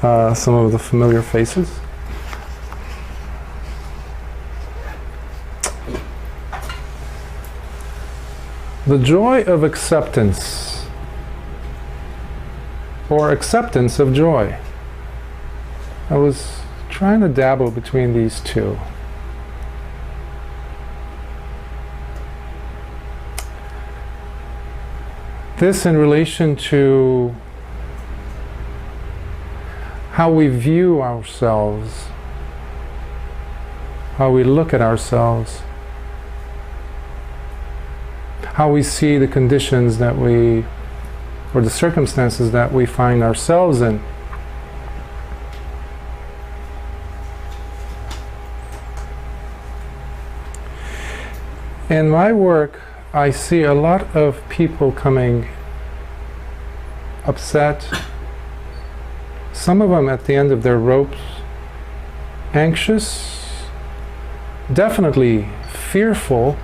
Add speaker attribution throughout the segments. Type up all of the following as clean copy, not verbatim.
Speaker 1: some of the familiar faces. The joy of acceptance, or acceptance of joy. I was trying to dabble between these two. This in relation to how we view ourselves, how we look at ourselves, how we see the conditions that we, or the circumstances that we find ourselves in. In my work, I see a lot of people coming upset, some of them at the end of their ropes, anxious, definitely fearful.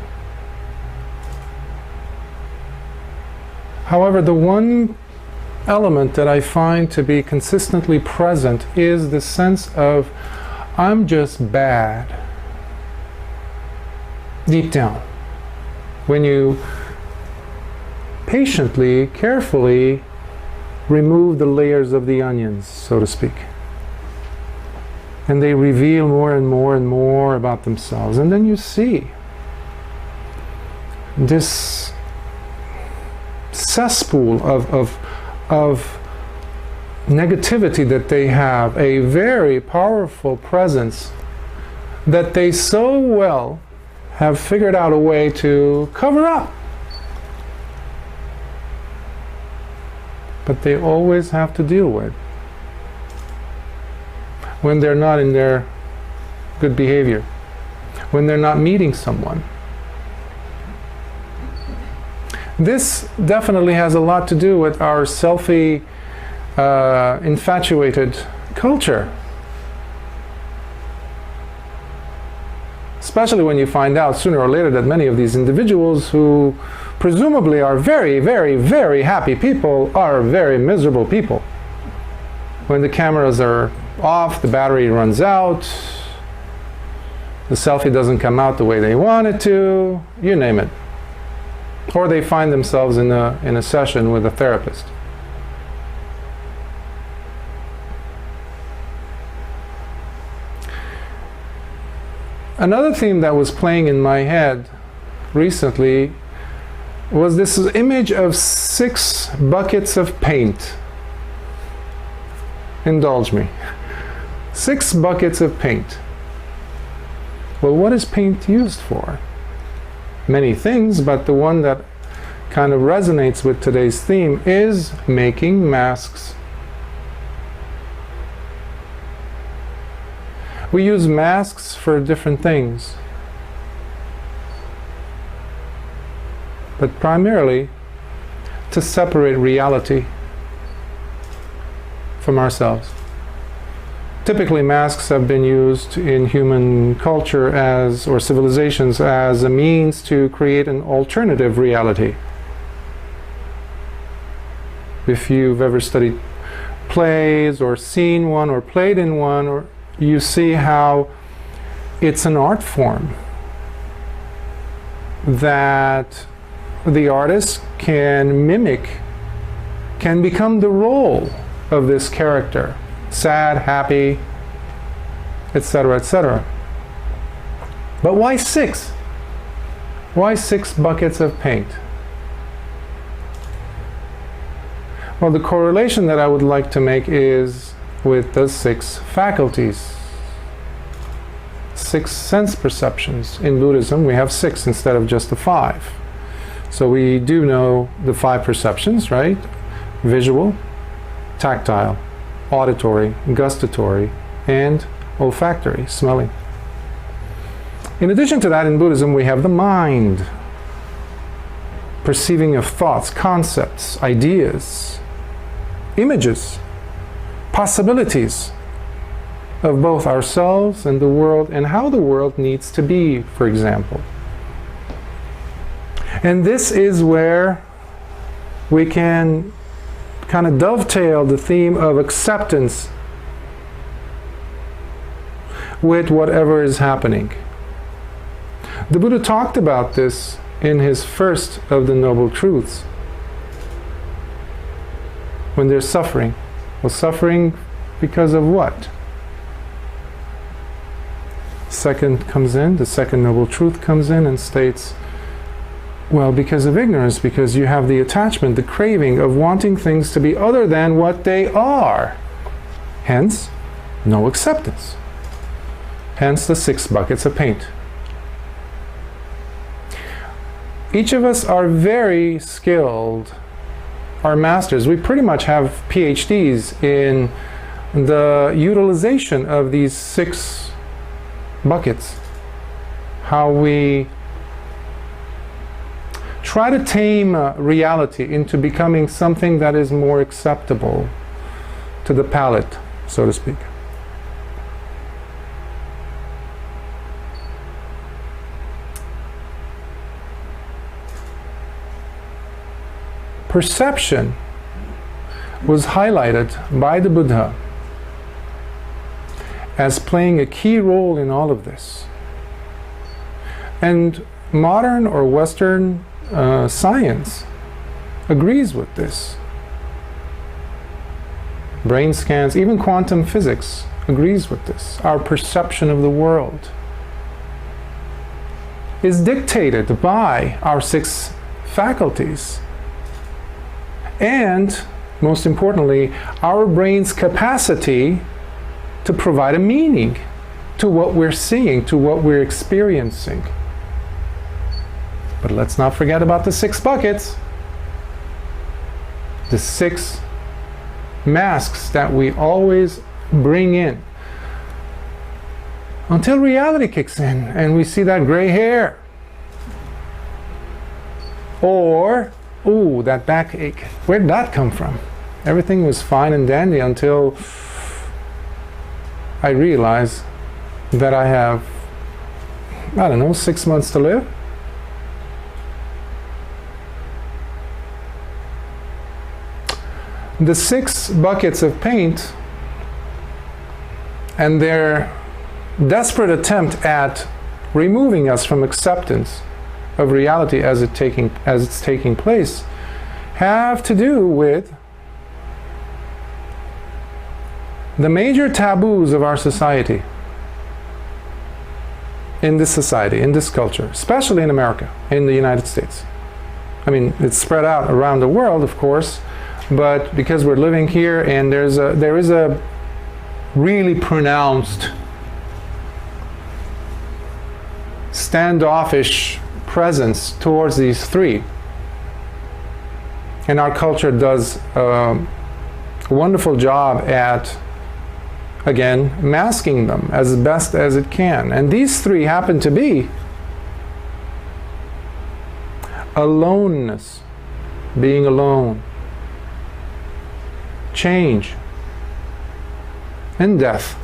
Speaker 1: However, the one element that I find to be consistently present is the sense of, I'm just bad, deep down. When you patiently, carefully remove the layers of the onions, so to speak, and they reveal more and more and more about themselves, and then you see this cesspool of negativity that they have, a very powerful presence that they so well have figured out a way to cover up. But they always have to deal with when they're not in their good behavior, when they're not meeting someone. This definitely has a lot to do with our selfie, infatuated culture. Especially when you find out sooner or later that many of these individuals who presumably are very, very, very happy people are very miserable people. When the cameras are off, the battery runs out, the selfie doesn't come out the way they want it to, you name it. Or they find themselves in a session with a therapist. Another theme that was playing in my head recently was this image of 6 buckets of paint. Indulge me. 6 buckets of paint. Well, what is paint used for? Many things, but the one that kind of resonates with today's theme is making masks. We use masks for different things, but primarily to separate reality from ourselves. Typically, masks have been used in human culture as, or civilizations, as a means to create an alternative reality. If you've ever studied plays or seen one or played in one, or you see how it's an art form that the artist can mimic, can become the role of this character, sad, happy, etc., etc. But why 6? Why 6 buckets of paint? Well, the correlation that I would like to make is with the 6 faculties. 6 sense perceptions. In Buddhism, we have 6 instead of just the 5. So we do know the 5 perceptions, right? Visual, tactile, auditory, gustatory, and olfactory, smelling. In addition to that, in Buddhism, we have the mind, perceiving of thoughts, concepts, ideas, images, possibilities of both ourselves and the world, and how the world needs to be, for example. And this is where we can kind of dovetail the theme of acceptance with whatever is happening. The Buddha talked about this in his first of the Noble Truths. When there's suffering. Well, suffering because of what? Second comes in, the second Noble Truth comes in and states, well, because of ignorance, because you have the attachment, the craving of wanting things to be other than what they are. Hence, no acceptance. Hence the 6 buckets of paint. Each of us are very skilled, are masters. We pretty much have PhDs in the utilization of these 6 buckets. How we try to tame reality into becoming something that is more acceptable to the palate, so to speak. Perception was highlighted by the Buddha as playing a key role in all of this. And modern or Western science agrees with this. Brain scans, even quantum physics agrees with this. Our perception of the world is dictated by our 6 faculties. And, most importantly, our brain's capacity to provide a meaning to what we're seeing, to what we're experiencing. But let's not forget about the 6 buckets. The 6 masks that we always bring in. Until reality kicks in and we see that gray hair. Or, ooh, that backache. Where'd that come from? Everything was fine and dandy until I realize that I have, I don't know, 6 months to live. The 6 buckets of paint and their desperate attempt at removing us from acceptance of reality as it's taking place have to do with the major taboos of our society, in this society, in this culture, especially in America, in the United States. I mean, it's spread out around the world, of course, but because we're living here and there is a really pronounced standoffish presence towards these 3. And our culture does a wonderful job at, again, masking them as best as it can. And these 3 happen to be aloneness, being alone, change, and death.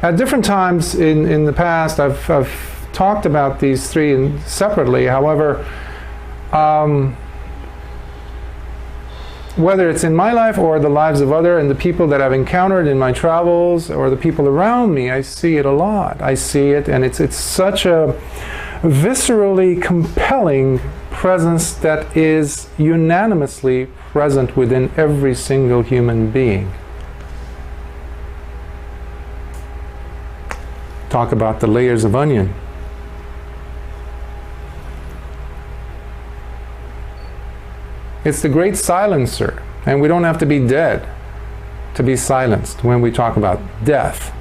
Speaker 1: At different times in the past, I've talked about these 3 separately. However, whether it's in my life or the lives of other and the people that I've encountered in my travels or the people around me, I see it a lot. I see it, and it's such a viscerally compelling presence that is unanimously present within every single human being. Talk about the layers of onion. It's the great silencer, and we don't have to be dead to be silenced when we talk about death.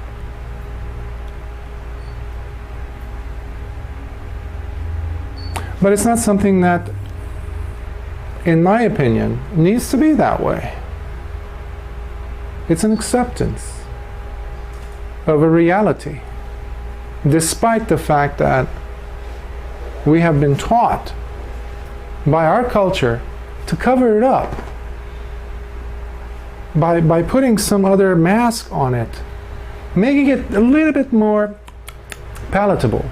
Speaker 1: But it's not something that, in my opinion, needs to be that way. It's an acceptance of a reality, despite the fact that we have been taught by our culture to cover it up by putting some other mask on it, making it a little bit more palatable,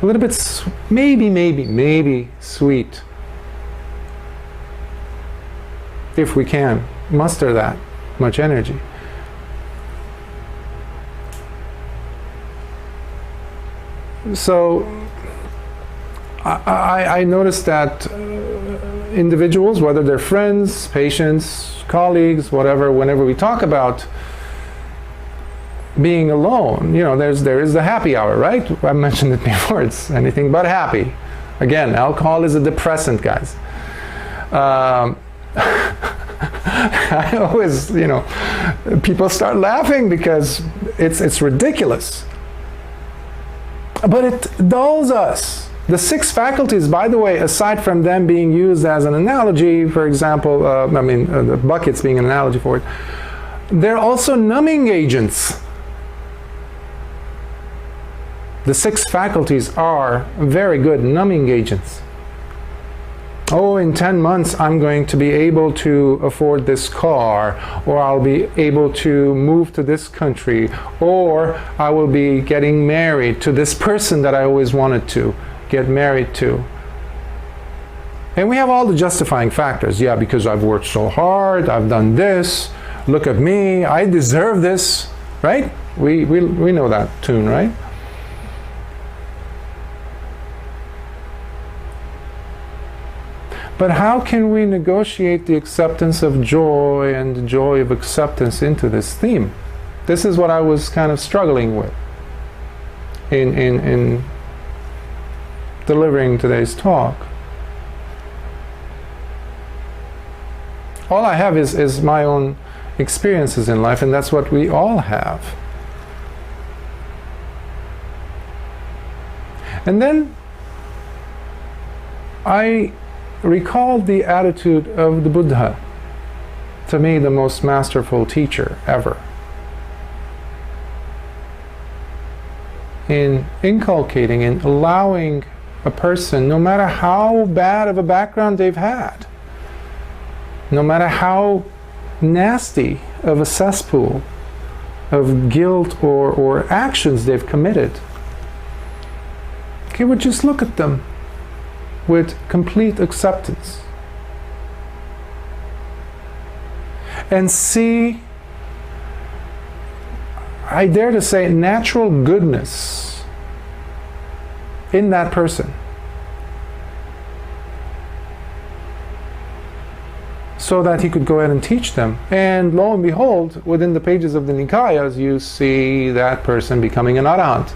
Speaker 1: a little bit maybe sweet, if we can muster that much energy. So I noticed that individuals, whether they're friends, patients, colleagues, whatever, whenever we talk about being alone, there is the happy hour, right? I mentioned it before. It's anything but happy. Again, alcohol is a depressant, guys. I always, people start laughing because it's ridiculous. But it dulls us. The 6 faculties, by the way, aside from them being used as an analogy, for example, the buckets being an analogy for it, they're also numbing agents. The 6 faculties are very good numbing agents. Oh, in 10 months I'm going to be able to afford this car, or I'll be able to move to this country, or I will be getting married to this person that I always wanted to get married to. And we have all the justifying factors. Yeah, because I've worked so hard, I've done this, look at me, I deserve this, right? We know that tune, right? But how can we negotiate the acceptance of joy and the joy of acceptance into this theme? This is what I was kind of struggling with in delivering today's talk. All I have is my own experiences in life, and that's what we all have. And then I recalled the attitude of the Buddha, to me the most masterful teacher ever, in inculcating and allowing a person, no matter how bad of a background they've had, no matter how nasty of a cesspool of guilt or actions they've committed, he would just look at them with complete acceptance and see, I dare to say, natural goodness in that person, so that he could go ahead and teach them. And lo and behold, within the pages of the Nikayas, you see that person becoming an arahant.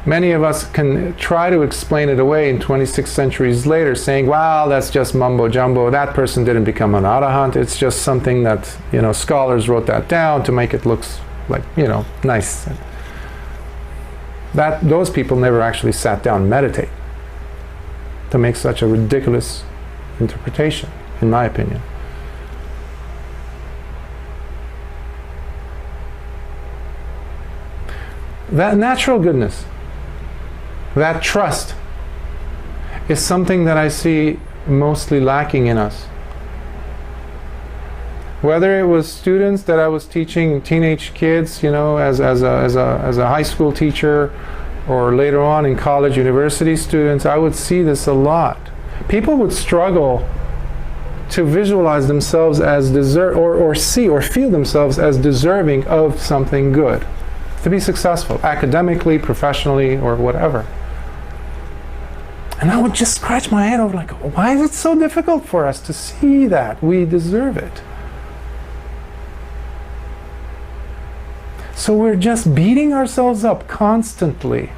Speaker 1: Many of us can try to explain it away in 26 centuries later, saying, well, that's just mumbo jumbo, that person didn't become an arahant, it's just something that, scholars wrote that down to make it look like, nice. Those people never actually sat down and meditate to make such a ridiculous interpretation, in my opinion. That natural goodness, that trust, is something that I see mostly lacking in us. Whether it was students that I was teaching, teenage kids, as a high school teacher, or later on in college, university students, I would see this a lot. People would struggle to visualize themselves as or see or feel themselves as deserving of something good, to be successful, academically, professionally, or whatever. And I would just scratch my head over, like, why is it so difficult for us to see that we deserve it? So we're just beating ourselves up constantly.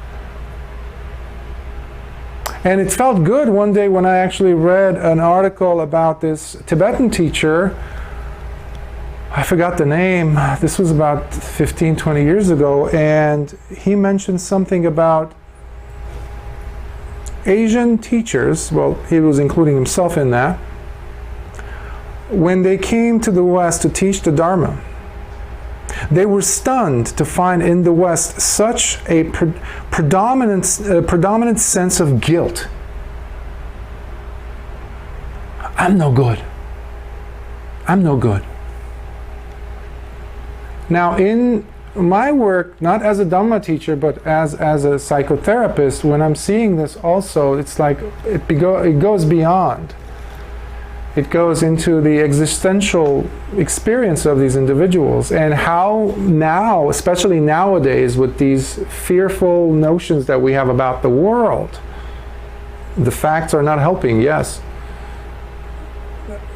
Speaker 1: And it felt good one day when I actually read an article about this Tibetan teacher. I forgot the name. This was about 15, 20 years ago. And he mentioned something about Asian teachers, well, he was including himself in that, when they came to the West to teach the Dharma, they were stunned to find in the West such a predominant sense of guilt. I'm no good. I'm no good. Now, in my work, not as a Dhamma teacher, but as a psychotherapist, when I'm seeing this also, it's like it goes beyond. It goes into the existential experience of these individuals, and how now, especially nowadays, with these fearful notions that we have about the world, the facts are not helping, yes.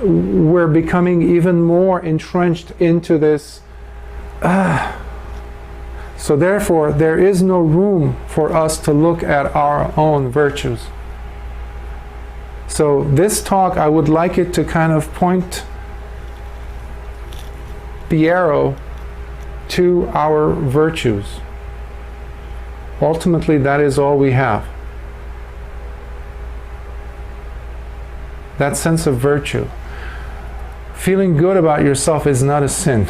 Speaker 1: We're becoming even more entrenched into this. So therefore, there is no room for us to look at our own virtues. So this talk, I would like it to kind of point the arrow to our virtues. Ultimately, that is all we have. That sense of virtue. Feeling good about yourself is not a sin.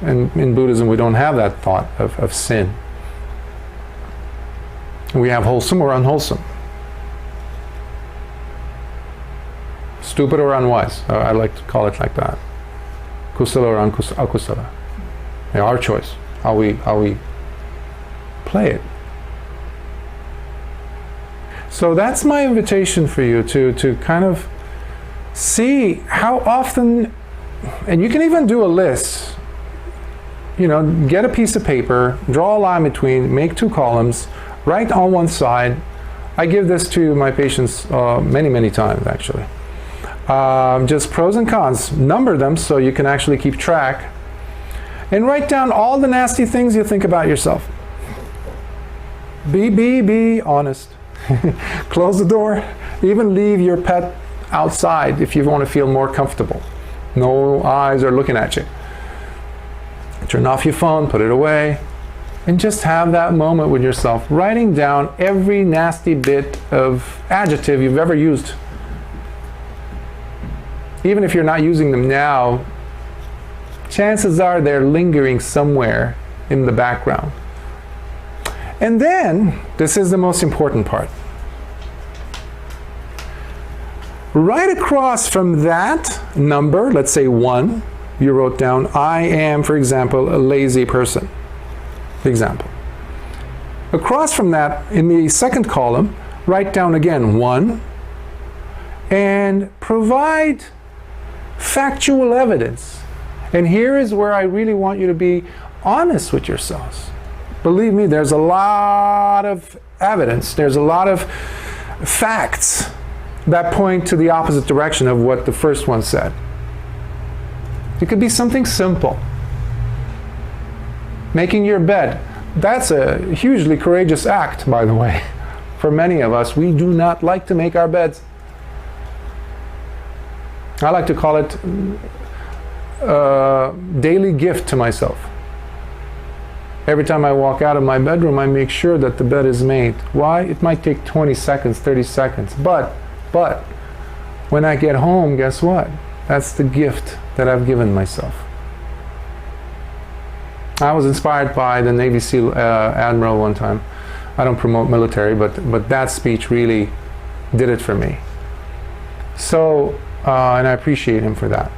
Speaker 1: And in Buddhism, we don't have that thought of sin. We have wholesome or unwholesome. Stupid or unwise. I like to call it like that. Kusala or akusala. Yeah, our choice. How we play it. So that's my invitation for you to kind of see how often, and you can even do a list. You know, get a piece of paper, draw a line between, make 2 columns, write on one side. I give this to my patients many times, actually. Just pros and cons, number them so you can actually keep track, and write down all the nasty things you think about yourself. Be honest. Close the door. Even leave your pet outside if you want to feel more comfortable. No eyes are looking at you. Turn off your phone, put it away, and just have that moment with yourself, writing down every nasty bit of adjective you've ever used. Even if you're not using them now, chances are they're lingering somewhere in the background. And then, this is the most important part. Right across from that number, let's say 1, you wrote down, I am, for example, a lazy person. Example. Across from that, in the second column, write down again 1, and provide factual evidence. And here is where I really want you to be honest with yourselves. Believe me, there's a lot of evidence, there's a lot of facts that point to the opposite direction of what the first one said. It could be something simple. Making your bed. That's a hugely courageous act, by the way. For many of us, we do not like to make our beds. I like to call it a daily gift to myself. Every time I walk out of my bedroom, I make sure that the bed is made. Why? It might take 20 seconds, 30 seconds. But, when I get home, guess what? That's the gift that I've given myself. I was inspired by the Navy SEAL Admiral one time. I don't promote military, but that speech really did it for me. So, and I appreciate him for that.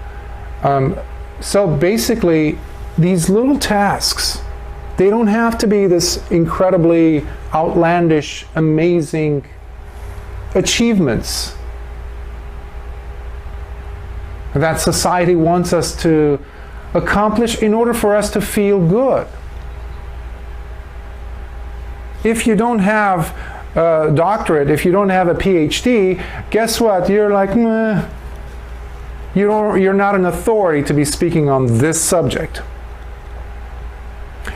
Speaker 1: So basically, these little tasks, they don't have to be this incredibly outlandish, amazing achievements that society wants us to accomplish in order for us to feel good. If you don't have a doctorate, if you don't have a PhD, guess what? You're like, meh. You're not an authority to be speaking on this subject.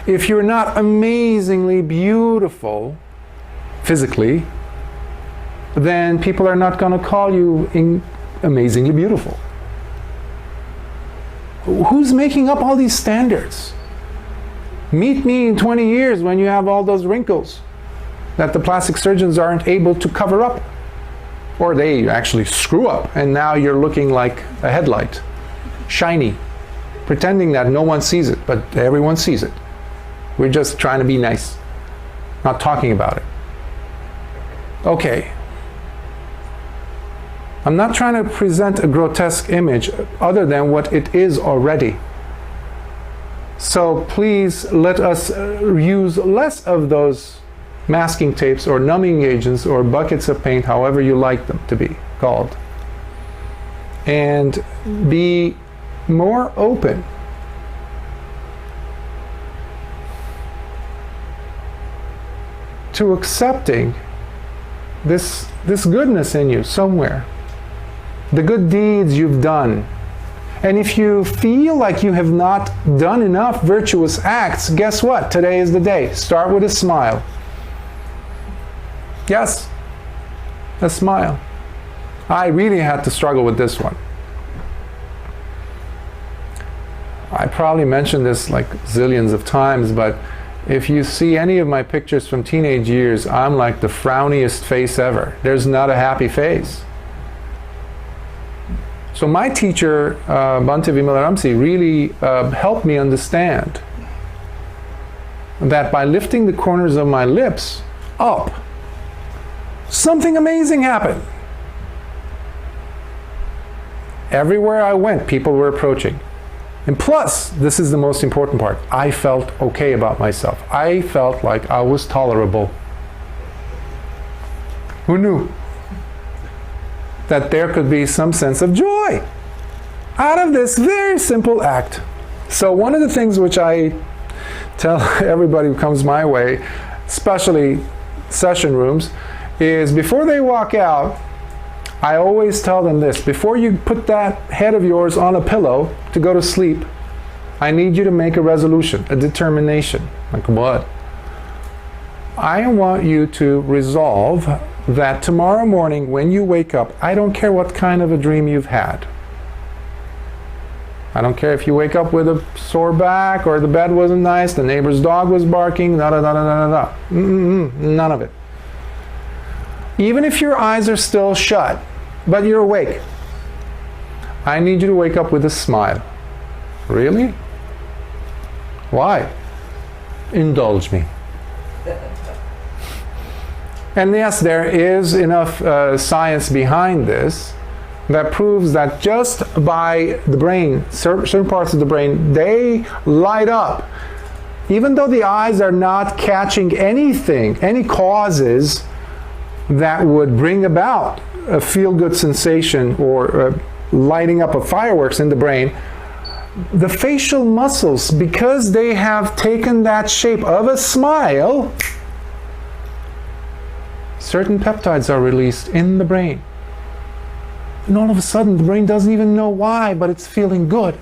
Speaker 1: If you're not amazingly beautiful physically, then people are not going to call you amazingly beautiful. Who's making up all these standards? Meet me in 20 years when you have all those wrinkles that the plastic surgeons aren't able to cover up. Or they actually screw up, and now you're looking like a headlight, shiny, pretending that no one sees it, but everyone sees it. We're just trying to be nice, not talking about it. Okay. I'm not trying to present a grotesque image other than what it is already. So please let us use less of those masking tapes or numbing agents or buckets of paint, however you like them to be called. and be more open to accepting this goodness in you somewhere, the good deeds you've done. And if you feel like you have not done enough virtuous acts, guess what? Today is the day. Start with a smile. Yes, a smile. I really had to struggle with this one. I probably mentioned this like zillions of times, but if you see any of my pictures from teenage years, I'm like the frowniest face ever. There's not a happy face. So my teacher, Bhante Vimalaramsi, really helped me understand that by lifting the corners of my lips up, something amazing happened. Everywhere I went, people were approaching. And plus, this is the most important part, I felt okay about myself. I felt like I was tolerable. Who knew that there could be some sense of joy out of this very simple act? So one of the things which I tell everybody who comes my way, especially session rooms, is before they walk out, I always tell them this: before you put that head of yours on a pillow to go to sleep, I need you to make a resolution, a determination. Like what? I want you to resolve that tomorrow morning when you wake up, I don't care what kind of a dream you've had. I don't care if you wake up with a sore back or the bed wasn't nice, the neighbor's dog was barking, none of it. Even if your eyes are still shut, but you're awake, I need you to wake up with a smile. Really? Why? Indulge me. And yes, there is enough science behind this that proves that just by the brain, certain parts of the brain, they light up. Even though the eyes are not catching anything, any causes that would bring about a feel-good sensation or lighting up of fireworks in the brain, the facial muscles, because they have taken that shape of a smile, certain peptides are released in the brain. And all of a sudden, the brain doesn't even know why, but it's feeling good.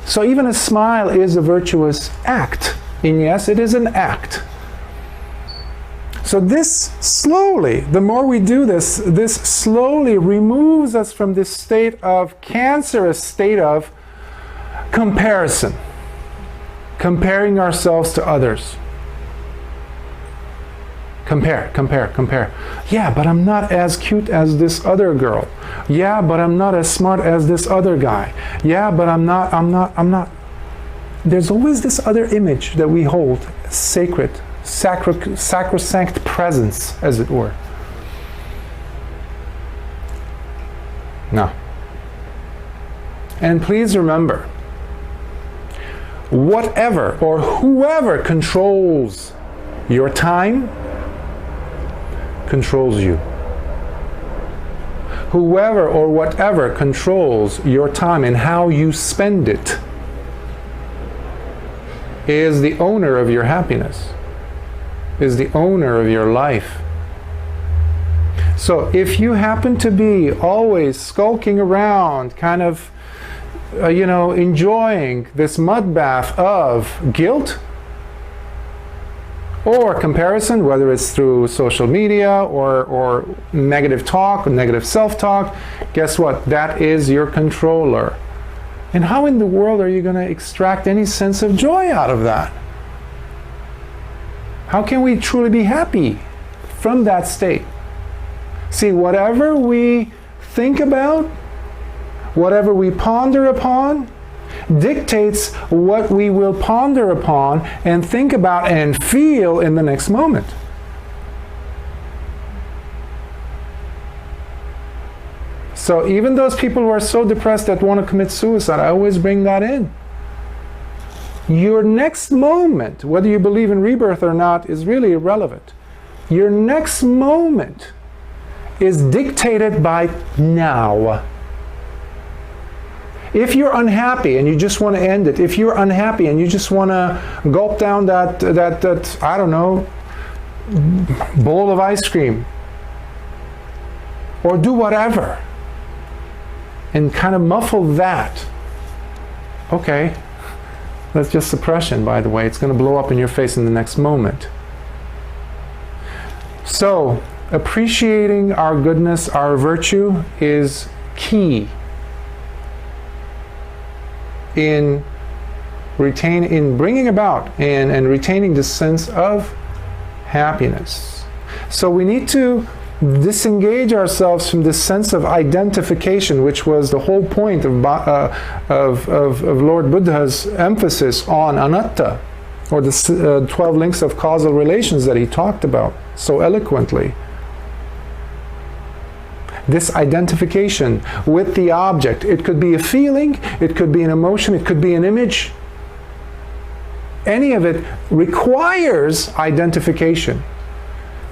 Speaker 1: So even a smile is a virtuous act. And yes, it is an act. So this slowly, the more we do this, this slowly removes us from this state of cancerous state of comparison. Comparing ourselves to others. Compare. Yeah, but I'm not as cute as this other girl. Yeah, but I'm not as smart as this other guy. Yeah, but I'm not. There's always this other image that we hold sacred, sacrosanct presence, as it were. No. And please remember, whatever or whoever controls your time controls you. Whoever or whatever controls your time and how you spend it is the owner of your happiness, is the owner of your life. So if you happen to be always skulking around, kind of, enjoying this mud bath of guilt, or comparison, whether it's through social media or negative talk, or negative self-talk, guess what? That is your controller. And how in the world are you going to extract any sense of joy out of that? How can we truly be happy from that state? See, whatever we think about, whatever we ponder upon, dictates what we will ponder upon and think about and feel in the next moment. So even those people who are so depressed that want to commit suicide, I always bring that in. Your next moment, whether you believe in rebirth or not, is really irrelevant. Your next moment is dictated by now. If you're unhappy and you just want to end it, if you're unhappy and you just want to gulp down that I don't know, bowl of ice cream, or do whatever, and kind of muffle that, okay, that's just suppression, by the way. It's going to blow up in your face in the next moment. So, appreciating our goodness, our virtue, is key in bringing about and retaining this sense of happiness. So we need to disengage ourselves from this sense of identification, which was the whole point of Lord Buddha's emphasis on anatta, or the 12 links of causal relations that he talked about so eloquently. This identification with the object. It could be a feeling, it could be an emotion, it could be an image. Any of it requires identification.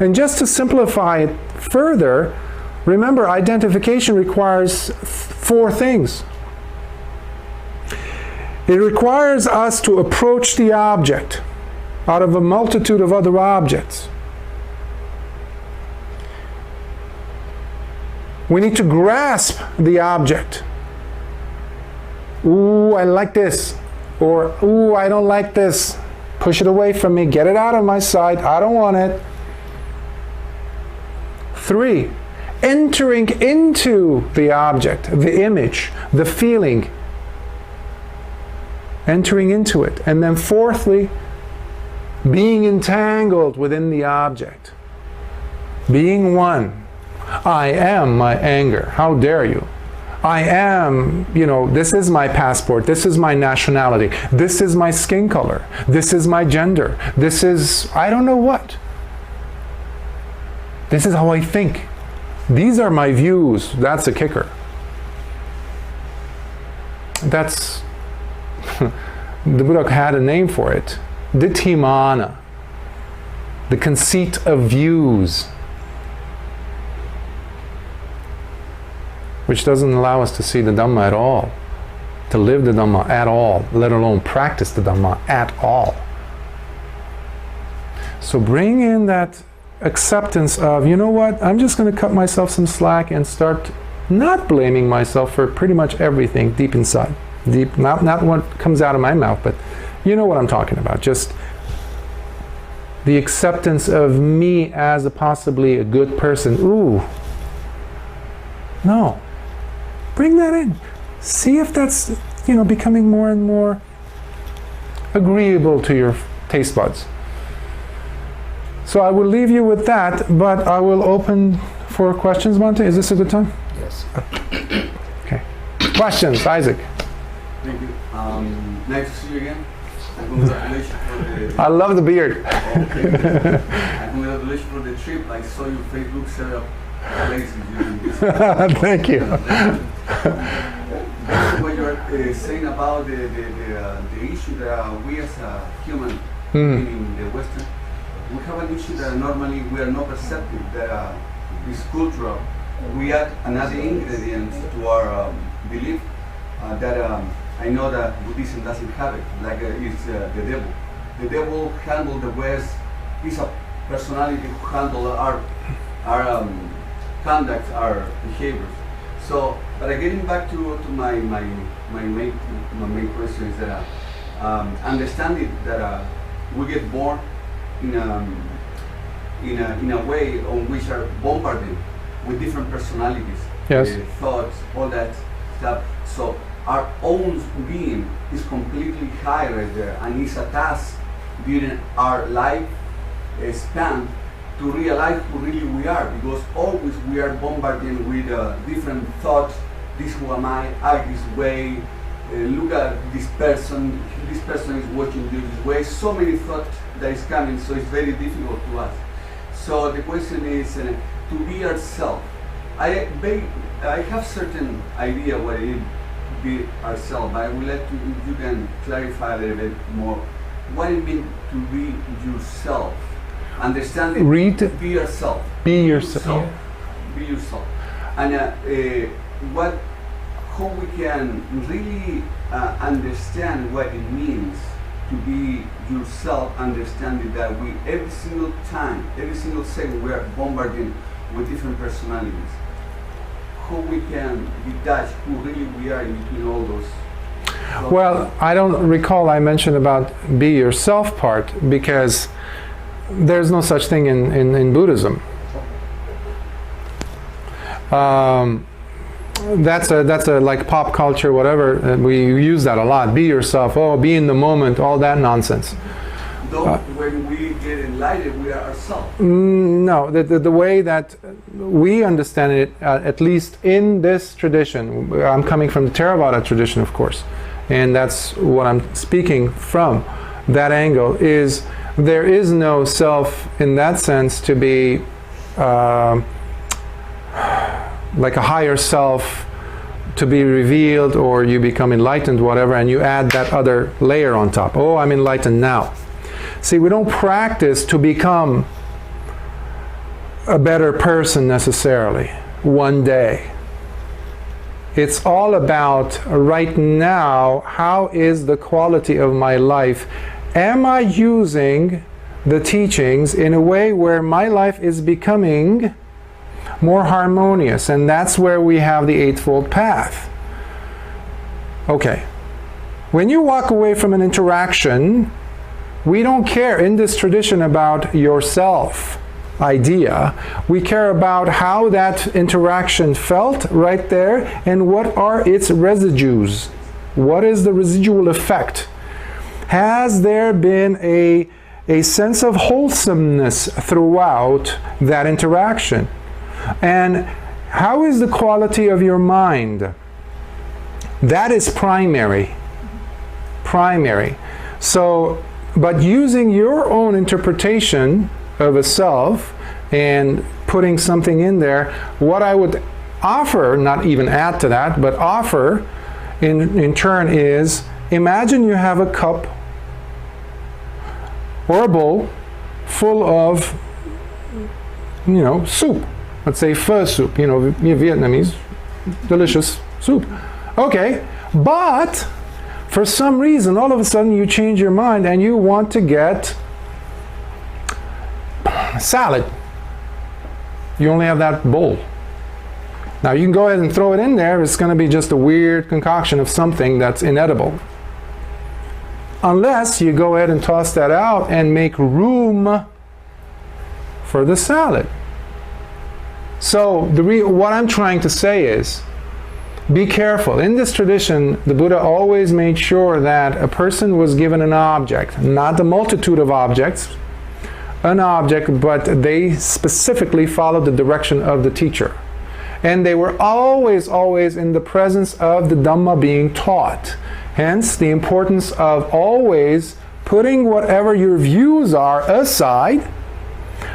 Speaker 1: And just to simplify it further, remember, identification requires 4 things. It requires us to approach the object out of a multitude of other objects. We need to grasp the object. Ooh, I like this. Or, ooh, I don't like this. Push it away from me. Get it out of my sight. I don't want it. 3, entering into the object, the image, the feeling. Entering into it. And then 4thly, being entangled within the object. Being one. I am my anger. How dare you? I am, this is my passport. This is my nationality. This is my skin color. This is my gender. This is, I don't know what. This is how I think. These are my views. That's a kicker. That's, the Buddha had a name for it. Ditthimana. The conceit of views. Which doesn't allow us to see the Dhamma at all, to live the Dhamma at all, let alone practice the Dhamma at all. So bring in that acceptance of, you know what, I'm just going to cut myself some slack and start not blaming myself for pretty much everything deep inside. Deep, not what comes out of my mouth, but you know what I'm talking about. Just the acceptance of me as possibly a good person. Ooh, no. Bring that in. See if that's, becoming more and more agreeable to your taste buds. So I will leave you with that, but I will open for questions, Monte. Is this a good time?
Speaker 2: Yes.
Speaker 1: Okay. Questions, Isaac?
Speaker 2: Thank you. Nice to see you again. And congratulations for the...
Speaker 1: I love the beard.
Speaker 2: Okay. And congratulations for the trip. I saw your Facebook set up places.
Speaker 1: Thank you.
Speaker 2: What you're saying about the issue that we as a human in the Western, we have an issue that normally we are not perceptive, that is cultural. We add another ingredient to our belief that I know that Buddhism doesn't have it, like it's the devil. The devil handles the West, is a personality who handles our conduct, our behaviors. So, but getting back to my main question is that understanding that we get born in a way on which are bombarded with different personalities,
Speaker 1: yes,
Speaker 2: thoughts, all that stuff. So our own being is completely higher there, and it's a task during our life span to realize who really we are, because always we are bombarded with different thoughts. This who am I this way, look at this person is watching you this way. So many thoughts that is coming, so it's very difficult to us. So the question is to be ourselves. I have certain idea what it is to be ourselves, but I would like to, if you can clarify a little bit more what it means to be yourself. Understanding,
Speaker 1: read,
Speaker 2: be yourself.
Speaker 1: Be yourself.
Speaker 2: be yourself. And how we can really understand what it means to be yourself, understanding that we every single time, every single second, we are bombarded with different personalities. How we can detach who really we are in between all those.
Speaker 1: Well, I don't recall I mentioned about be yourself part, because there's no such thing in Buddhism. That's a like pop culture, whatever. We use that a lot. Be yourself. Oh, be in the moment. All that nonsense.
Speaker 2: Though when we get enlightened, we are ourselves.
Speaker 1: No, the way that we understand it, at least in this tradition, I'm coming from the Theravada tradition, of course, and that's what I'm speaking from. That angle is there is no self in that sense to be like a higher self to be revealed, or you become enlightened, whatever, and you add that other layer on top. Oh, I'm enlightened now. See, we don't practice to become a better person necessarily one day. It's all about right now, how is the quality of my life? Am I using the teachings in a way where my life is becoming more harmonious? And that's where we have the Eightfold Path. Okay. When you walk away from an interaction, we don't care in this tradition about yourself idea. We care about how that interaction felt right there and what are its residues. What is the residual effect? Has there been a sense of wholesomeness throughout that interaction? And how is the quality of your mind? That is primary. Primary. So, but using your own interpretation of a self and putting something in there, what I would offer, not even add to that, but offer in turn is, imagine you have a cup or a bowl full of, soup. Let's say pho soup, Vietnamese, delicious soup. Okay, but for some reason, all of a sudden you change your mind and you want to get salad. You only have that bowl. Now you can go ahead and throw it in there. It's going to be just a weird concoction of something that's inedible. Unless you go ahead and toss that out and make room for the salad. So what I'm trying to say is, be careful. In this tradition, the Buddha always made sure that a person was given an object, not the multitude of objects, an object, but they specifically followed the direction of the teacher. And they were always, always in the presence of the Dhamma being taught. Hence, the importance of always putting whatever your views are aside,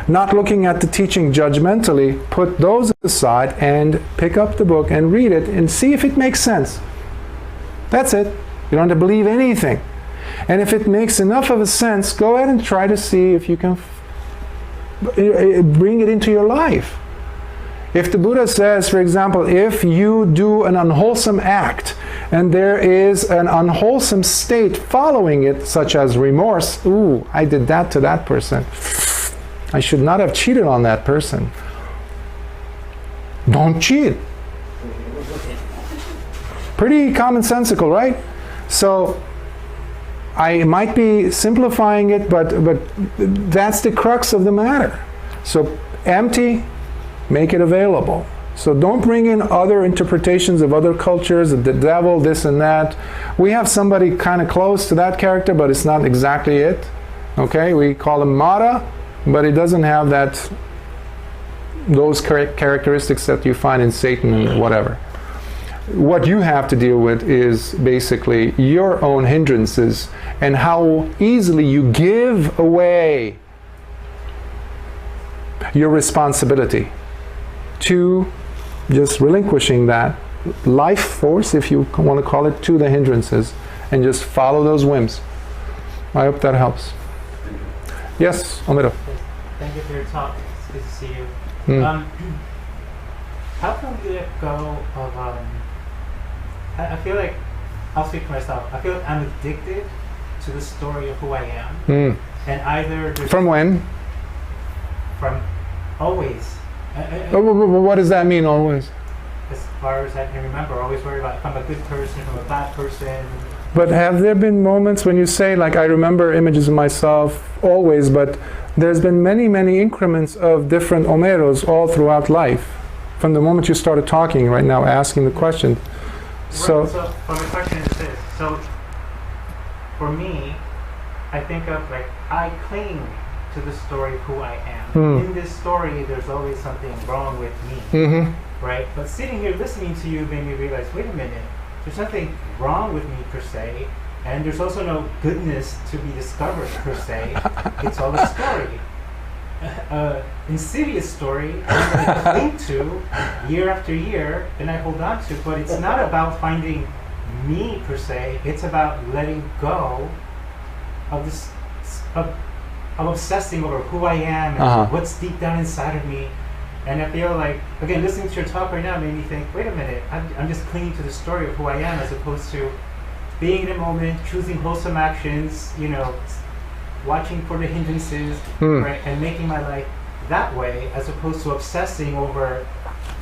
Speaker 1: not looking at the teaching judgmentally, put those aside and pick up the book and read it and see if it makes sense. That's it. You don't have to believe anything. And if it makes enough of a sense, go ahead and try to see if you can bring it into your life. If the Buddha says, for example, if you do an unwholesome act and there is an unwholesome state following it, such as remorse, ooh, I did that to that person. I should not have cheated on that person. Don't cheat. Pretty commonsensical, right? So I might be simplifying it, but that's the crux of the matter. So empty, make it available. So don't bring in other interpretations of other cultures, the devil, this and that. We have somebody kind of close to that character, but it's not exactly it. Okay, we call him Mara, but it doesn't have those characteristics that you find in Satan and whatever. What you have to deal with is basically your own hindrances and how easily you give away your responsibility to just relinquishing that life force, if you want to call it, to the hindrances and just follow those whims. I hope that helps. Yes, Omiro.
Speaker 3: Thank you for your talk. It's good to see you. how can we let go of, I feel like, I'll speak for myself, I feel like I'm addicted to the story of who I am. And either...
Speaker 1: From when?
Speaker 3: From always.
Speaker 1: What does that mean, always?
Speaker 3: As far as I can remember, always worry about if I'm a good person, if I'm a bad person.
Speaker 1: But have there been moments when you say, like, I remember images of myself always, but there's been many, many increments of different Homeros all throughout life, from the moment you started talking right now, asking the question. So
Speaker 3: my question is this. So, for me, I think of, like, I cling to the story of who I am. In this story, there's always something wrong with me, right? But sitting here listening to you made me realize, wait a minute, there's nothing wrong with me per se, and there's also no goodness to be discovered per se. It's all a story. Insidious story I cling to year after year, and I hold on to, but it's not about finding me per se, it's about letting go of this, of obsessing over who I am and what's deep down inside of me. And I feel like, again, listening to your talk right now made me think, wait a minute, I'm just clinging to the story of who I am as opposed to being in a moment, choosing wholesome actions, you know, watching for the hindrances, right, and making my life that way as opposed to obsessing over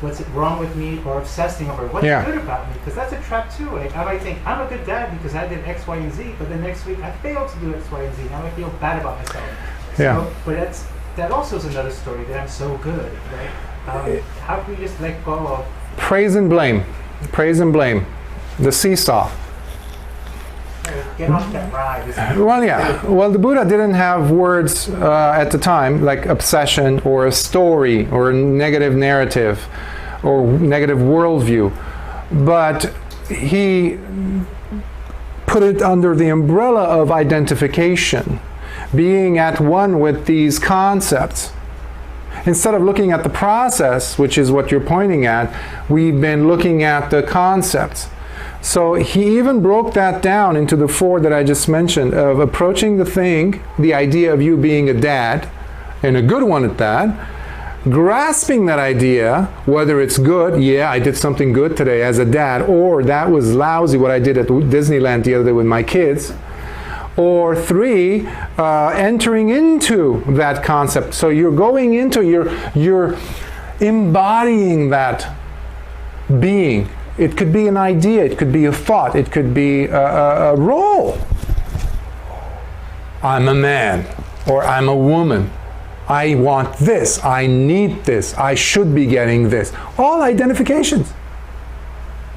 Speaker 3: what's wrong with me or obsessing over what's good about me, because that's a trap too. Like, I might think I'm a good dad because I did X, Y, and Z, but the next week I failed to do X, Y, and Z. Now I feel bad about myself. So, but that also is another story that I'm so good, right? How can we just let go of
Speaker 1: praise and blame, the seesaw.
Speaker 3: Get off that ride.
Speaker 1: Well, the Buddha didn't have words at the time like obsession or a story or a negative narrative or negative worldview, but he put it under the umbrella of identification, being at one with these concepts. Instead of looking at the process, which is what you're pointing at, we've been looking at the concepts. So he even broke that down into the four that I just mentioned, of approaching the thing, the idea of you being a dad, and a good one at that, grasping that idea, whether it's good, yeah, I did something good today as a dad, or that was lousy what I did at Disneyland the other day with my kids, or three, entering into that concept. So you're going into, you're embodying that being. It could be an idea, it could be a thought, it could be a role. I'm a man, or I'm a woman. I want this, I need this, I should be getting this. All identifications.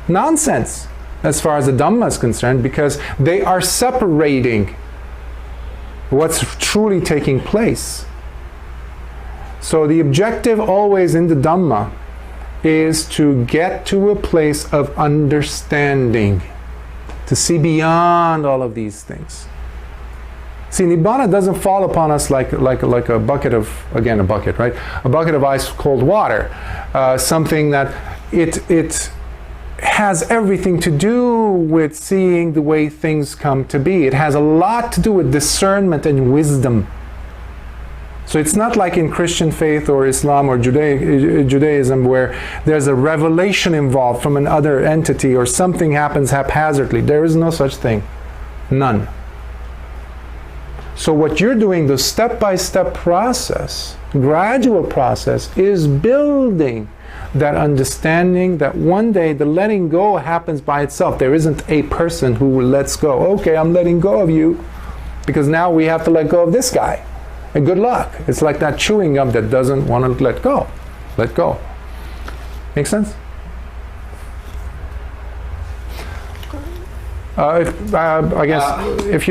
Speaker 1: Nonsense, as far as the Dhamma is concerned, because they are separating what's truly taking place. So the objective always in the Dhamma is to get to a place of understanding, to see beyond all of these things. See, Nibbana doesn't fall upon us like a bucket of, again, a bucket, right? A bucket of ice cold water. Something that it has everything to do with seeing the way things come to be. It has a lot to do with discernment and wisdom. So it's not like in Christian faith or Islam or Judaism where there's a revelation involved from another entity or something happens haphazardly. There is no such thing. None. So what you're doing, the step-by-step process, gradual process, is building that understanding that one day the letting go happens by itself. There isn't a person who lets go. Okay, I'm letting go of you because now we have to let go of this guy. And good luck. It's like that chewing gum that doesn't want to let go. Let go. Make sense? I guess if you